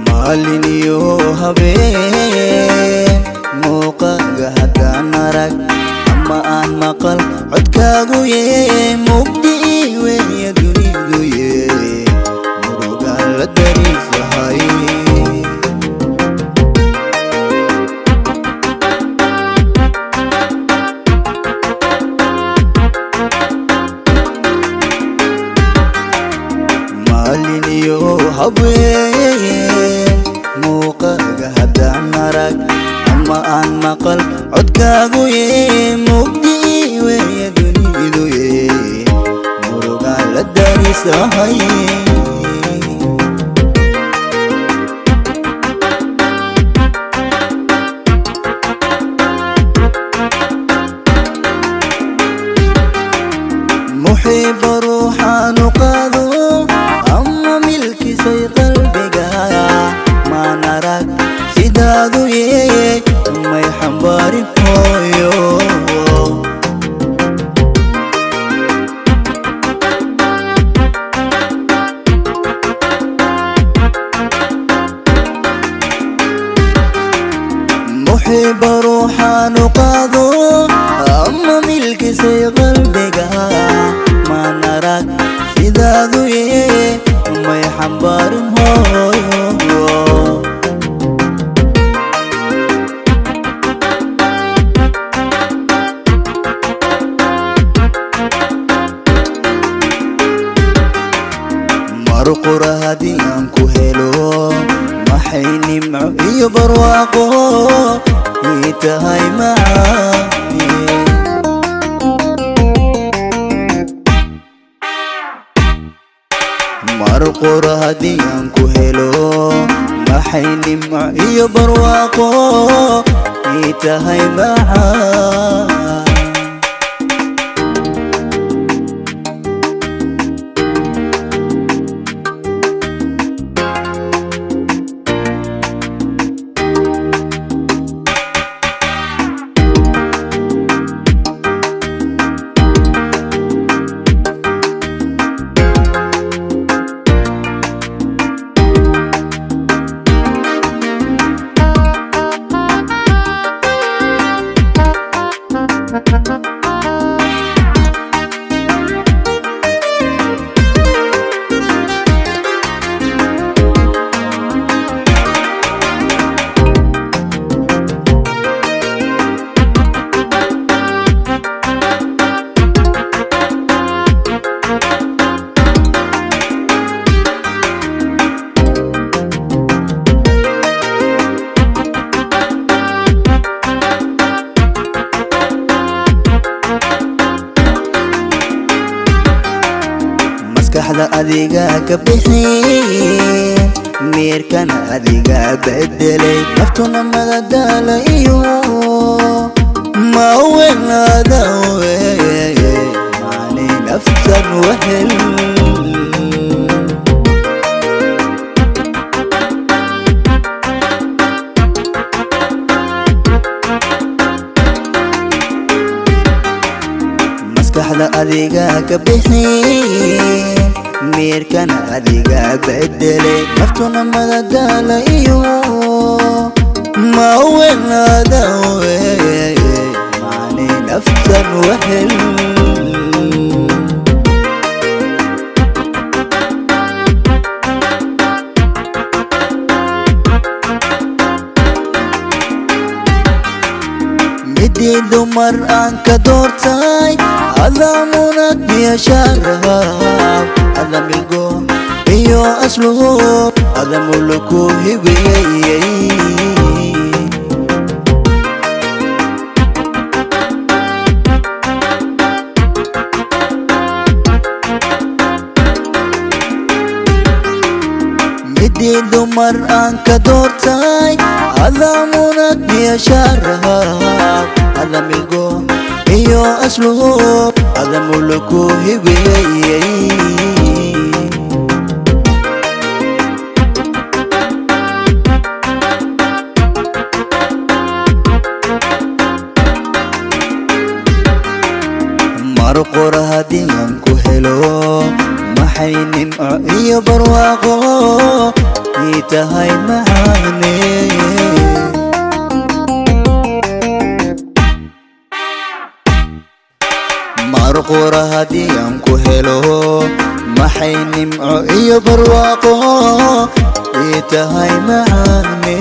maliniyo habeen muuqaaga haddaan arag ama aan maqal codkaagu yee mugdi weeye dunidu yee murugaan la dariisahay maliniyo habeen muuqaaga haddaan arag ama aan maqal codkaagu yee mugdi weeye dunidu yee murugaan la dariisahay محب روحان قادو أما ملكي سي قلبك ما نراك سيدادو يه ما يحباري هويو محب روحان قادو أما ملكي سي قلبك ما نراك سيدادو يه ما يحباري هويو marqura haddii aan ku helo maxay nimco iyo barwaaqo ii tahay macaani marqura haddii aan ku helo maxay nimco iyo barwaaqo ii tahay macaani maskaxda adiga ka bixin meerkana adiga bedelay naftuna madadaala iyo ma weynaada weye maani naftan wehel maskaxda adiga ka bixin meerkana adiga bedelay naftuna madadaala iyo ma weynaada weye maani naftan wehel midii dumar aan ka doortay adamunad iyo sharaf هذا ملقو iyo asluhu هذا ملكو هبيي midii dumar aan ka doortay adaa munad iyo sharaf ada milgo iyo asluub ada mulku hibeeyey marqor haddii aan ku helo maxay nimco iyo barwaaqo ii tahay macaane marqor haddii aan ku helo maxay nimco iyo barwaaqo ii tahay macaane